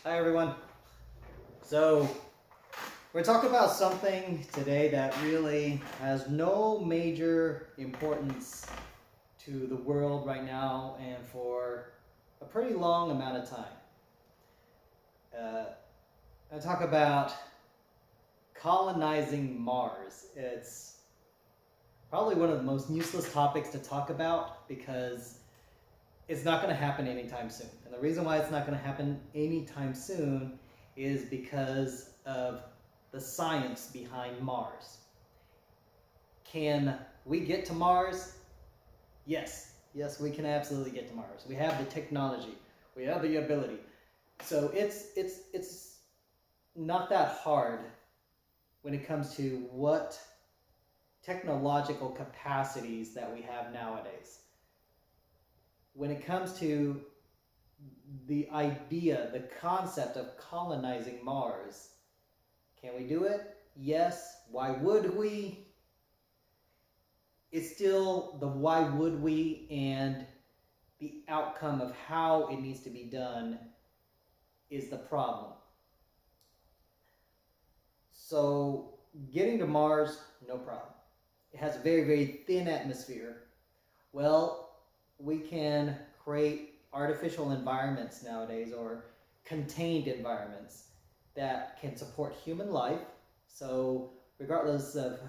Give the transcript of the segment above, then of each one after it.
Hi everyone. So we're talking about something today that really has no major importance to the world right now and for a pretty long amount of time. I talk about colonizing Mars. It's probably one of the most useless topics to talk about because it's not going to happen anytime soon. And the reason why it's not going to happen anytime soon is because of the science behind Mars. Can we get to Mars? Yes. Yes, we can absolutely get to Mars. We have the technology. We have the ability. So it's not that hard when it comes to what technological capacities that we have nowadays. When it comes to the idea, the concept of colonizing Mars, can we do it? Yes. Why would we? It's still the why would we and the outcome of how it needs to be done is the problem. So getting to Mars, no problem. It has a very, very thin atmosphere. Well, we can create artificial environments nowadays, or contained environments that can support human life. So regardless of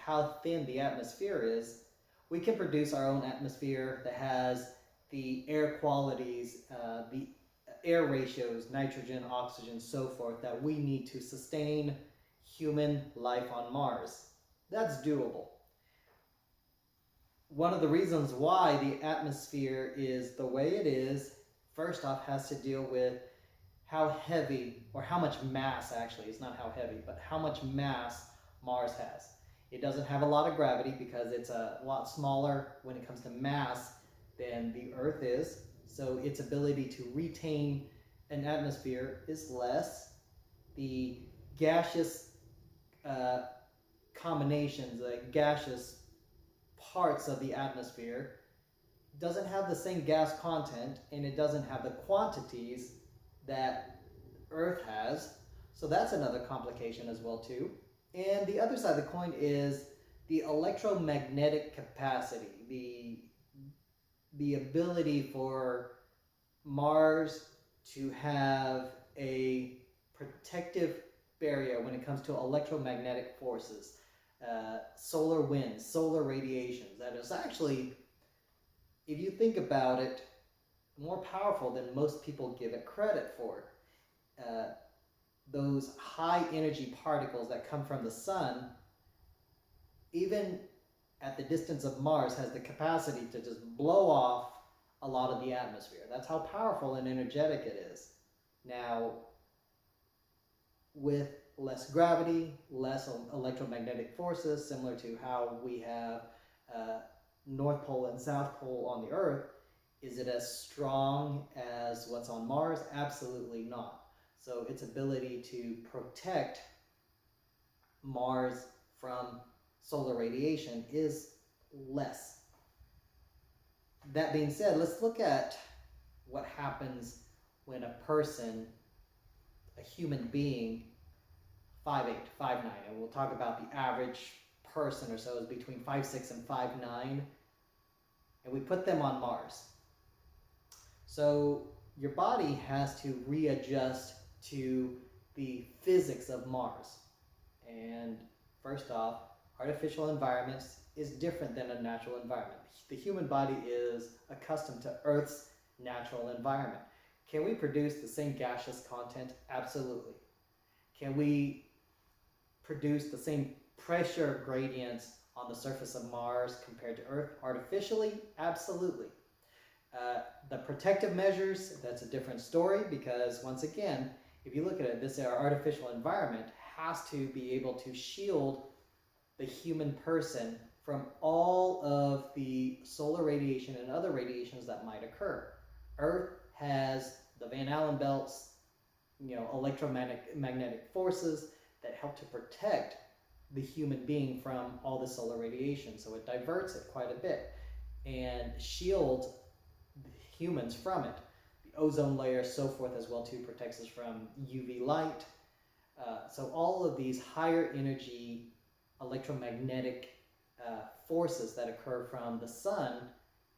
how thin the atmosphere is, we can produce our own atmosphere that has the air qualities, the air ratios, nitrogen, oxygen, so forth, that we need to sustain human life on Mars. That's doable. One of the reasons why the atmosphere is the way it is, first off, has to deal with how heavy, or how much mass actually, it's not how heavy, but how much mass Mars has. It doesn't have a lot of gravity because it's a lot smaller when it comes to mass than the Earth is. So its ability to retain an atmosphere is less. The gaseous combinations, the gaseous parts of the atmosphere doesn't have the same gas content, and it doesn't have the quantities that Earth has. So that's another complication as well too. And the other side of the coin is the electromagnetic capacity, the ability for Mars to have a protective barrier when it comes to electromagnetic forces, solar winds, solar radiations. That is actually, if you think about it, more powerful than most people give it credit for. Those high energy particles that come from the sun, even at the distance of Mars, has the capacity to just blow off a lot of the atmosphere. That's how powerful and energetic it is. Now, with less gravity, less electromagnetic forces, similar to how we have North Pole and South Pole on the Earth, is it as strong as what's on Mars? Absolutely not. So its ability to protect Mars from solar radiation is less. That being said, let's look at what happens when a person, a human being, 5'8", 5'9", and we'll talk about the average person or so is between 5'6" and 5'9", and we put them on Mars. So your body has to readjust to the physics of Mars. And first off, artificial environments is different than a natural environment. The human body is accustomed to Earth's natural environment. Can we produce the same gaseous content? Absolutely. Can we produce the same pressure gradients on the surface of Mars compared to Earth artificially? Absolutely. The protective measures, that's a different story, because once again, if you look at it, this artificial environment has to be able to shield the human person from all of the solar radiation and other radiations that might occur. Earth has the Van Allen belts, electromagnetic forces that help to protect the human being from all the solar radiation. So it diverts it quite a bit and shields humans from it. The ozone layer, so forth as well too, protects us from UV light. So all of these higher energy electromagnetic forces that occur from the sun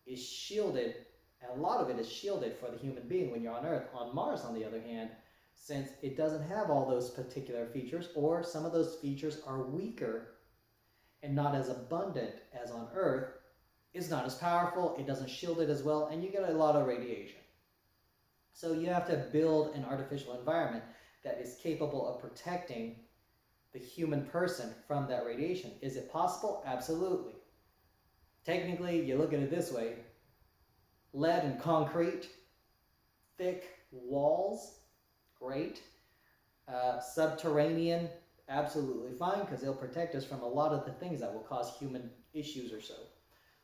is shielded, and a lot of it is shielded for the human being when you're on Earth. On Mars, on the other hand, since it doesn't have all those particular features, or some of those features are weaker and not as abundant as on Earth, it's not as powerful, it doesn't shield it as well, and you get a lot of radiation. So you have to build an artificial environment that is capable of protecting the human person from that radiation. Is it possible? Absolutely. Technically, you look at it this way: lead and concrete, thick walls, great. Subterranean, absolutely fine, because they'll protect us from a lot of the things that will cause human issues or so.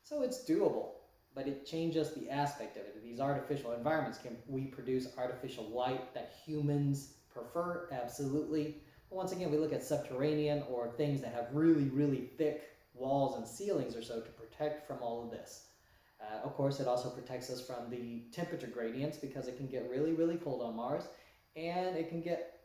So it's doable, but it changes the aspect of it. These artificial environments, can we produce artificial light that humans prefer? Absolutely. But once again, we look at subterranean or things that have really, really thick walls and ceilings or so to protect from all of this. Of course, it also protects us from the temperature gradients, because it can get really, really cold on Mars, and it can get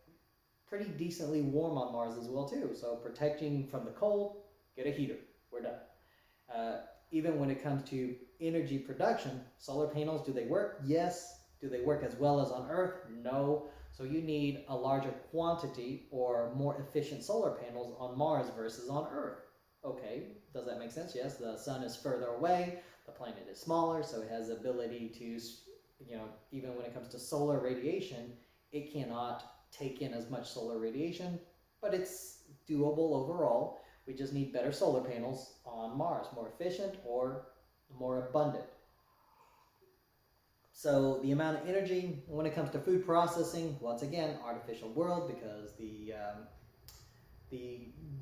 pretty decently warm on Mars as well too. So protecting from the cold, get a heater, we're done. Even when it comes to energy production, solar panels, do they work? Yes. Do they work as well as on Earth? No. So you need a larger quantity or more efficient solar panels on Mars versus on Earth. Okay, does that make sense? Yes, the sun is further away, the planet is smaller, so it has the ability to, even when it comes to solar radiation, it cannot take in as much solar radiation, but it's doable overall. We just need better solar panels on Mars, more efficient or more abundant. So the amount of energy, when it comes to food processing, once again, artificial world, because the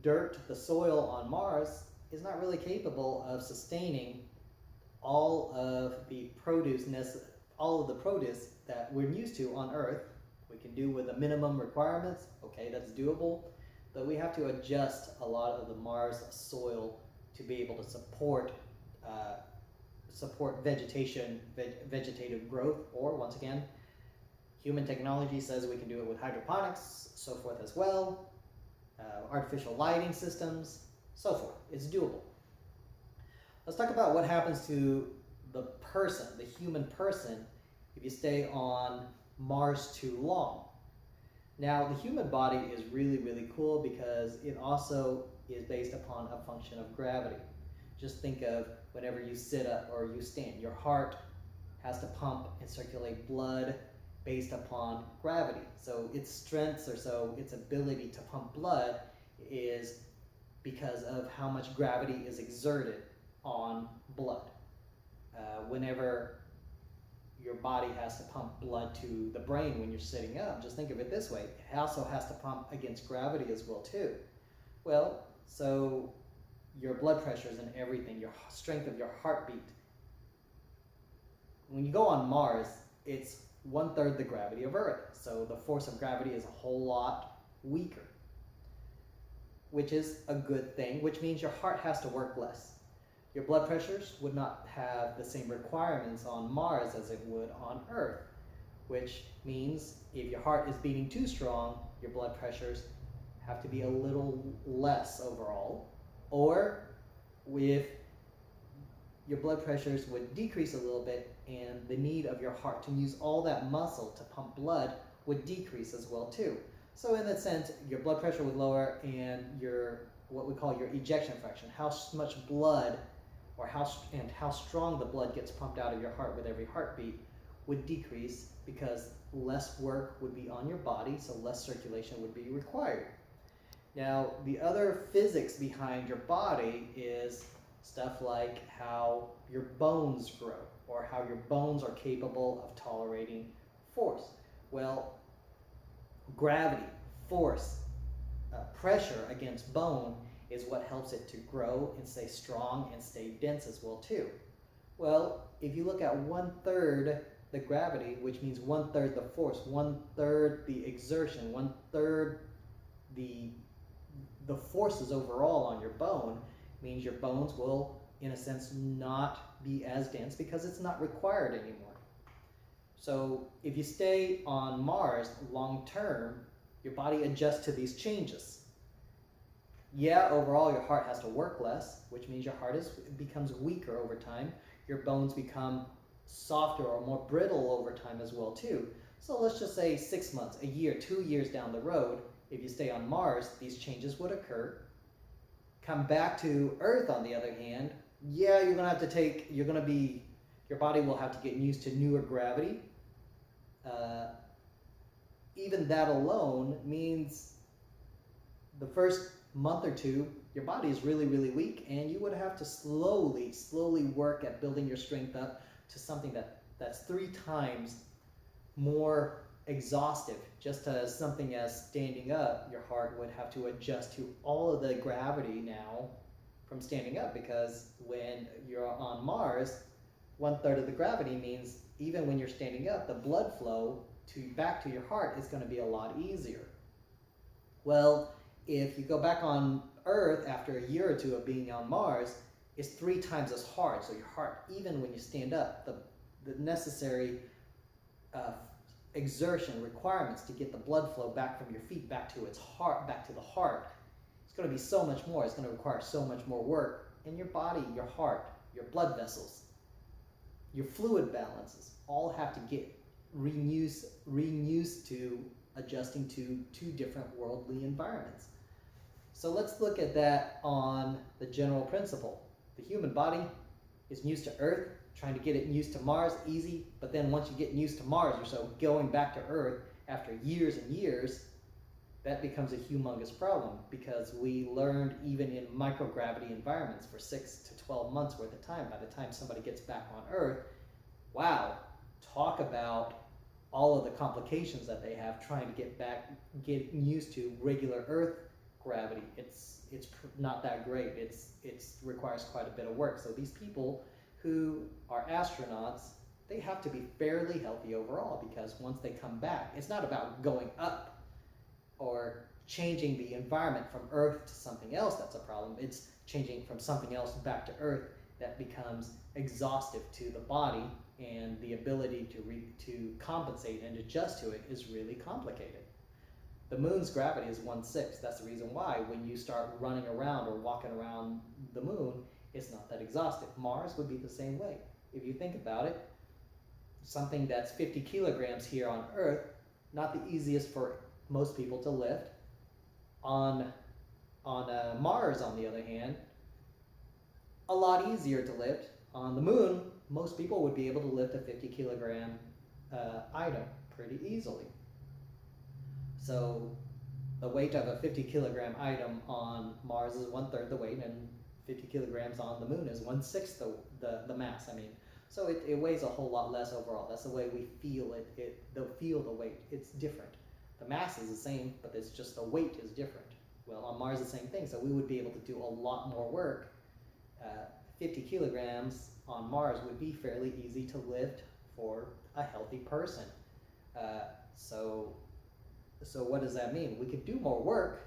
dirt, the soil on Mars is not really capable of sustaining all of the produce that we're used to on Earth. We can do with the minimum requirements. Okay, that's doable, but we have to adjust a lot of the Mars soil to be able to support vegetative growth, or once again, human technology says we can do it with hydroponics, so forth as well, artificial lighting systems, so forth. It's doable. Let's talk about what happens to the person, the human person, if you stay on Mars too long. Now, the human body is really, really cool, because it also is based upon a function of gravity. Just think of whenever you sit up or you stand, your heart has to pump and circulate blood based upon gravity. So its strengths, or so its ability to pump blood, is because of how much gravity is exerted on blood. Whenever your body has to pump blood to the brain when you're sitting up, just think of it this way: it also has to pump against gravity as well too. Well, so your blood pressures and everything, your strength of your heartbeat, when you go on Mars, it's 1/3 the gravity of Earth, so the force of gravity is a whole lot weaker, which is a good thing, which means your heart has to work less. Your blood pressures would not have the same requirements on Mars as it would on Earth, which means if your heart is beating too strong, your blood pressures have to be a little less overall. Or if your blood pressures would decrease a little bit, and the need of your heart to use all that muscle to pump blood would decrease as well too. So in that sense, your blood pressure would lower, and your, what we call your ejection fraction, how much blood, or how strong the blood gets pumped out of your heart with every heartbeat, would decrease, because less work would be on your body, so less circulation would be required. Now, the other physics behind your body is stuff like how your bones grow, or how your bones are capable of tolerating force. Well, gravity, force, pressure against bone is what helps it to grow and stay strong and stay dense as well too. Well, if you look at 1/3 the gravity, which means 1/3 the force, 1/3 the exertion, 1/3 the forces overall on your bone, means your bones will, in a sense, not be as dense, because it's not required anymore. So if you stay on Mars long term, your body adjusts to these changes. Yeah, overall your heart has to work less, which means your heart becomes weaker over time. Your bones become softer or more brittle over time as well too. So let's just say 6 months, a year, 2 years down the road, if you stay on Mars, these changes would occur. Come back to Earth on the other hand, yeah, your body will have to get used to newer gravity. Even that alone means the first month or two, your body is really, really weak, and you would have to slowly work at building your strength up to something that's 3 times more exhaustive. Just as something as standing up, your heart would have to adjust to all of the gravity now from standing up, because when you're on Mars, 1/3 of the gravity means even when you're standing up, the blood flow back to your heart is going to be a lot easier. Well, if you go back on Earth after a year or two of being on Mars, it's 3 times as hard. So your heart, even when you stand up, the necessary exertion requirements to get the blood flow back from your feet back to its heart, back to the heart, it's going to be so much more. It's going to require so much more work. And your body, your heart, your blood vessels, your fluid balances all have to get re-used to adjusting to 2 different worldly environments. So let's look at that on the general principle. The human body is used to Earth, trying to get it used to Mars, easy, but then once you get used to Mars or so, going back to Earth after years and years, that becomes a humongous problem, because we learned even in microgravity environments for 6 to 12 months worth of time, by the time somebody gets back on Earth, wow, talk about all of the complications that they have trying to get used to regular Earth gravity. It's not that great. It requires quite a bit of work. So these people who are astronauts, they have to be fairly healthy overall, because once they come back, it's not about going up or changing the environment from Earth to something else that's a problem. It's changing from something else back to Earth that becomes exhaustive to the body, and the ability to compensate and adjust to it is really complicated. The moon's gravity is 1/6. That's the reason why when you start running around or walking around the moon, it's not that exhaustive. Mars would be the same way. If you think about it, something that's 50 kilograms here on Earth, not the easiest for most people to lift. On Mars, on the other hand, a lot easier to lift. On the moon, most people would be able to lift a 50 kilogram item pretty easily. So the weight of a 50 kilogram item on Mars is 1/3 the weight, and 50 kilograms on the moon is 1/6 the mass. So it weighs a whole lot less overall. That's the way we feel it. Feel the weight. It's different. The mass is the same, but it's just the weight is different. Well, on Mars, the same thing. So we would be able to do a lot more work. 50 kilograms on Mars would be fairly easy to lift for a healthy person. So what does that mean? We could do more work,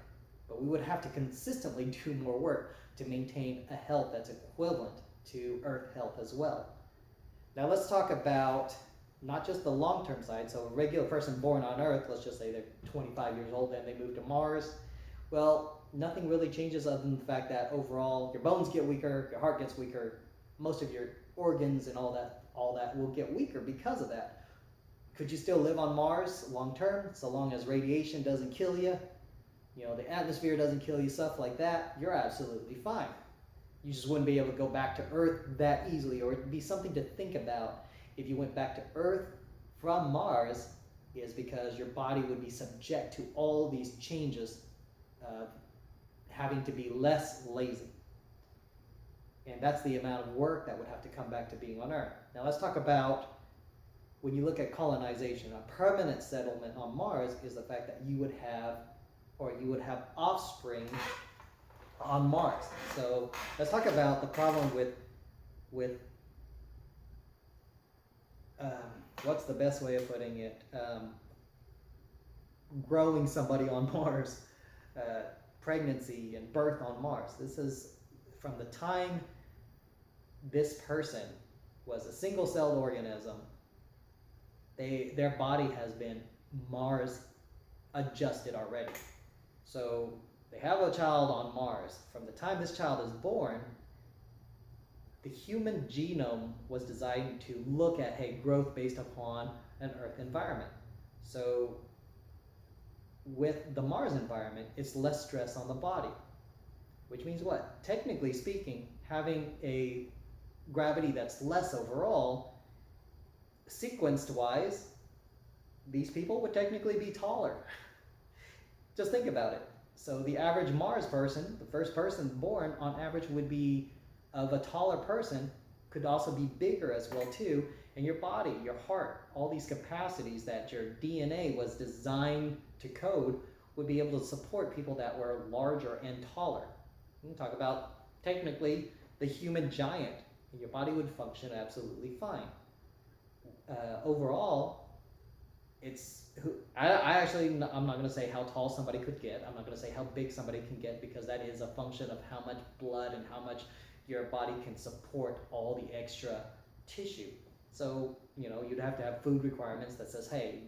but we would have to consistently do more work to maintain a health that's equivalent to Earth health as well. Now let's talk about not just the long-term side. So a regular person born on Earth, let's just say they're 25 years old and they move to Mars. Well, nothing really changes other than the fact that overall your bones get weaker, your heart gets weaker, most of your organs and all that will get weaker because of that. Could you still live on Mars long term, so long as radiation doesn't kill you, the atmosphere doesn't kill you, stuff like that? You're absolutely fine. You just wouldn't be able to go back to Earth that easily, or it'd be something to think about if you went back to Earth from Mars, is because your body would be subject to all these changes of having to be less lazy. And that's the amount of work that would have to come back to being on Earth. Now let's talk about, when you look at colonization, a permanent settlement on Mars is the fact that you would have offspring on Mars. So let's talk about the problem with what's the best way of putting it? Growing somebody on Mars, pregnancy and birth on Mars. This is from the time this person was a single-celled organism their body has been Mars adjusted already. So they have a child on Mars. From the time this child is born, the human genome was designed to look at, hey, growth based upon an Earth environment. So with the Mars environment, it's less stress on the body, which means what? Technically speaking, having a gravity that's less overall, sequenced wise, these people would technically be taller. Just think about it. So the average Mars person, the first person born on average would be of a taller person, could also be bigger as well too. And your body, your heart, all these capacities that your DNA was designed to code would be able to support people that were larger and taller. We can talk about technically the human giant, and your body would function absolutely fine. Overall, I'm not going to say how tall somebody could get. I'm not going to say how big somebody can get, because that is a function of how much blood and how much your body can support all the extra tissue. So, you'd have to have food requirements that says, hey,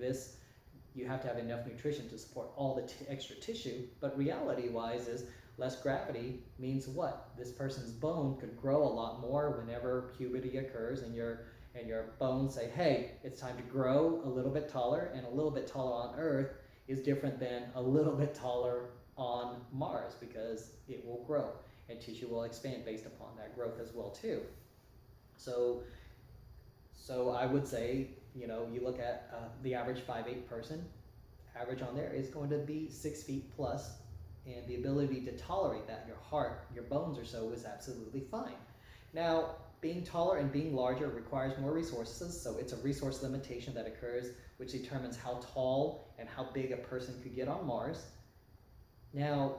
you have to have enough nutrition to support all the extra tissue. But reality-wise is less gravity means what? This person's bone could grow a lot more whenever puberty occurs, and your bones say, hey, it's time to grow a little bit taller, and a little bit taller on Earth is different than a little bit taller on Mars, because it will grow and tissue will expand based upon that growth as well too. So I would say, you look at the average 5'8" person, average on there is going to be 6 feet plus, and the ability to tolerate that, your heart, your bones or so, is absolutely fine. Now, being taller and being larger requires more resources, so it's a resource limitation that occurs, which determines how tall and how big a person could get on Mars. Now,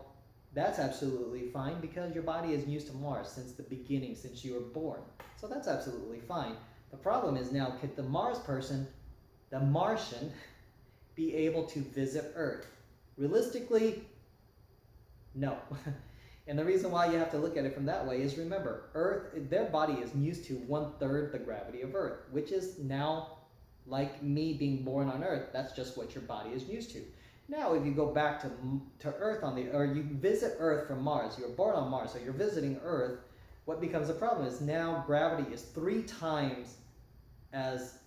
that's absolutely fine because your body is used to Mars since the beginning, since you were born. So that's absolutely fine. The problem is now, could the Mars person, the Martian, be able to visit Earth? Realistically, no. And the reason why you have to look at it from that way is, remember, Earth, their body is used to 1/3 the gravity of Earth, which is now, like me being born on Earth, that's just what your body is used to. Now, if you go back to Earth or you visit Earth from Mars, you were born on Mars, so you're visiting Earth, what becomes a problem is now gravity is 3 times as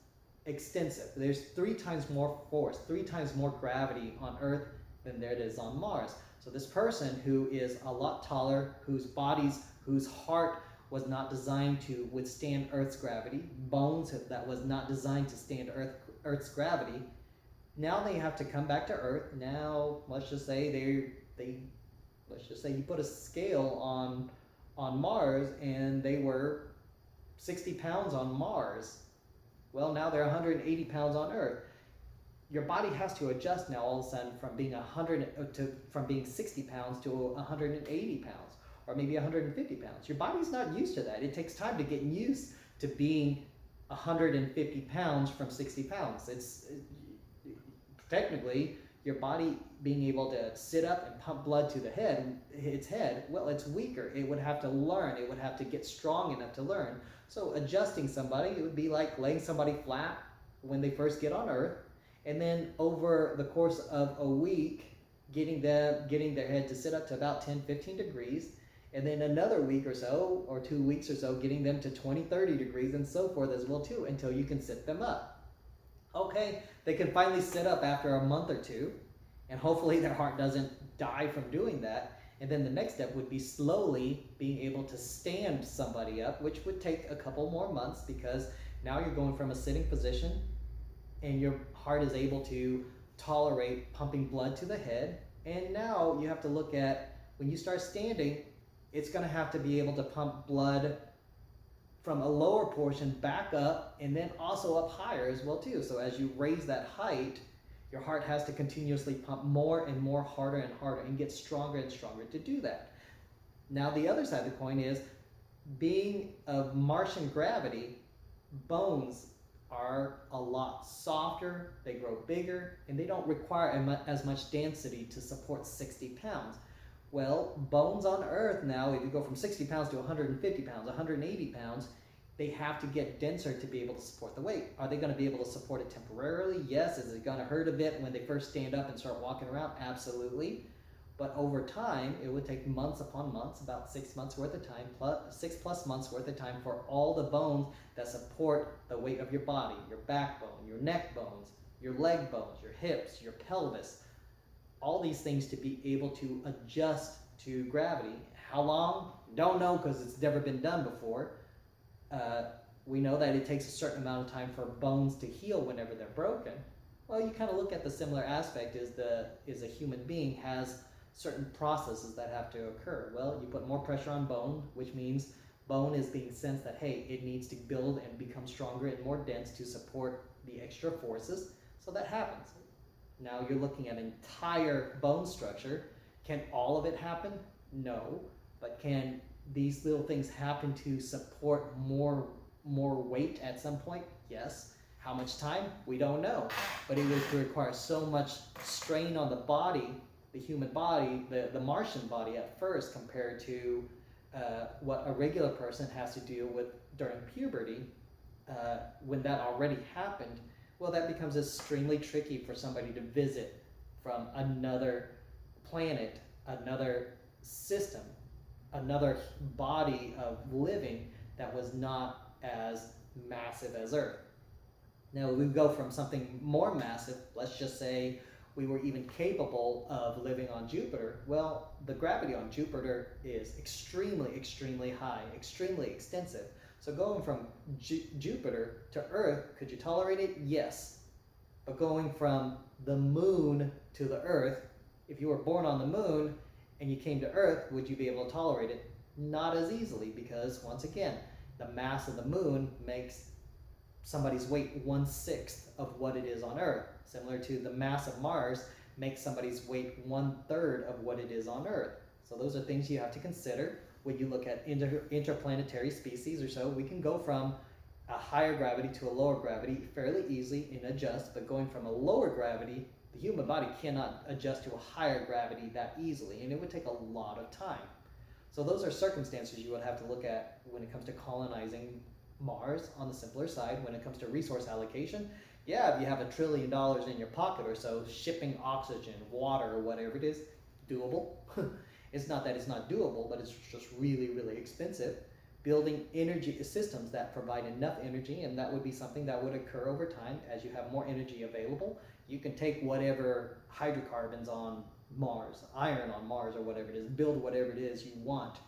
extensive. There's 3 times more force, 3 times more gravity on Earth than there is on Mars. So this person who is a lot taller, whose heart was not designed to withstand Earth's gravity, bones that was not designed to stand Earth's gravity, now they have to come back to Earth. Now, let's just say you put a scale on Mars and they were 60 pounds on Mars. Well, now they're 180 pounds on Earth. Your body has to adjust now all of a sudden from being 60 pounds to 180 pounds, or maybe 150 pounds. Your body's not used to that. It takes time to get used to being 150 pounds from 60 pounds. Technically, your body being able to sit up and pump blood to its head, well, it's weaker. It would have to learn. It would have to get strong enough to learn. So adjusting somebody, it would be like laying somebody flat when they first get on Earth, and then over the course of a week, getting their head to sit up to about 10-15 degrees, and then another week or so, or 2 weeks or so, getting them to 20-30 degrees, and so forth as well too, until you can sit them up. Okay, they can finally sit up after a month or two, and hopefully their heart doesn't die from doing that. And then the next step would be slowly being able to stand somebody up, which would take a couple more months, because now you're going from a sitting position and your heart is able to tolerate pumping blood to the head. And now you have to look at, when you start standing, it's going to have to be able to pump blood from a lower portion back up, and then also up higher as well too. So as you raise that height, your heart has to continuously pump more and more, harder and harder, and get stronger and stronger to do that. Now the other side of the coin is, being of Martian gravity, bones are a lot softer, they grow bigger, and they don't require as much density to support 60 pounds. Well, bones on Earth now, if you go from 60 pounds to 150 pounds, 180 pounds, they have to get denser to be able to support the weight. Are they going to be able to support it temporarily? Yes. Is it going to hurt a bit when they first stand up and start walking around? Absolutely. But over time, it would take months upon months, about 6 months worth of time, plus 6+ months worth of time for all the bones that support the weight of your body, your backbone, your neck bones, your leg bones, your hips, your pelvis, all these things to be able to adjust to gravity. How long? Don't know, because it's never been done before. We know that it takes a certain amount of time for bones to heal whenever they're broken. Well, you kind of look at the similar aspect is a human being has certain processes that have to occur. Well, you put more pressure on bone, which means bone is being sensed that, hey, it needs to build and become stronger and more dense to support the extra forces. So that happens. Now you're looking at an entire bone structure. Can all of it happen? No. But can these little things happen to support more weight at some point? Yes. How much time? We don't know. But it would require so much strain on the body, the human body, the Martian body at first, compared to what a regular person has to deal with during puberty. When that already happened, well, that becomes extremely tricky for somebody to visit from another planet, another system, another body of living that was not as massive as Earth. Now, we go from something more massive, let's just say we were even capable of living on Jupiter. Well, the gravity on Jupiter is extremely, extremely high, extremely extensive. So going from Jupiter to Earth, could you tolerate it? Yes. But going from the moon to the Earth, if you were born on the moon and you came to Earth, would you be able to tolerate it? Not as easily, because once again, the mass of the moon makes somebody's weight 1/6 of what it is on Earth. Similar to the mass of Mars makes somebody's weight 1/3 of what it is on Earth. So those are things you have to consider when you look at interplanetary species or so. We can go from a higher gravity to a lower gravity fairly easily and adjust, but going from a lower gravity, the human body cannot adjust to a higher gravity that easily, and it would take a lot of time. So those are circumstances you would have to look at when it comes to colonizing Mars on the simpler side. When it comes to resource allocation, yeah, if you have $1 trillion in your pocket or so, shipping oxygen, water, or whatever it is, doable. It's not that it's not doable, but it's just really, really expensive. Building energy systems that provide enough energy, and that would be something that would occur over time as you have more energy available. You can take whatever hydrocarbons on Mars, iron on Mars, or whatever it is, build whatever it is you want.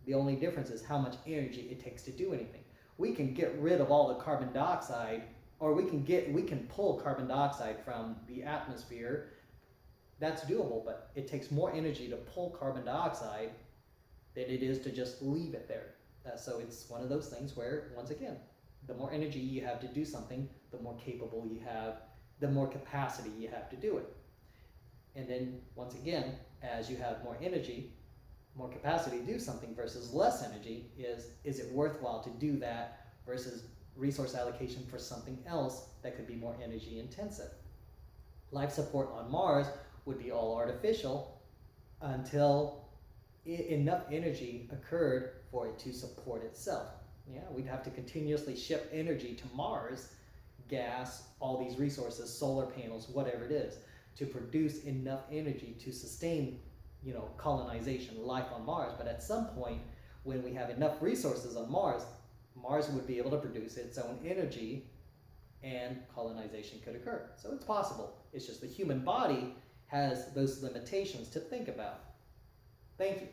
The only difference is how much energy it takes to do anything. We can get rid of all the carbon dioxide, or we can pull carbon dioxide from the atmosphere. That's doable, but it takes more energy to pull carbon dioxide than it is to just leave it there. So it's one of those things where, once again, the more energy you have to do something, the more capable you have, the more capacity you have to do it. And then, once again, as you have more energy, more capacity to do something versus less energy, is it worthwhile to do that versus resource allocation for something else that could be more energy intensive? Life support on Mars would be all artificial until enough energy occurred for it to support itself. Yeah, we'd have to continuously ship energy to Mars, gas, all these resources, solar panels, whatever it is, to produce enough energy to sustain, colonization, life on Mars. But at some point, when we have enough resources on Mars, Mars would be able to produce its own energy and colonization could occur. So it's possible. It's just the human body has those limitations to think about. Thank you.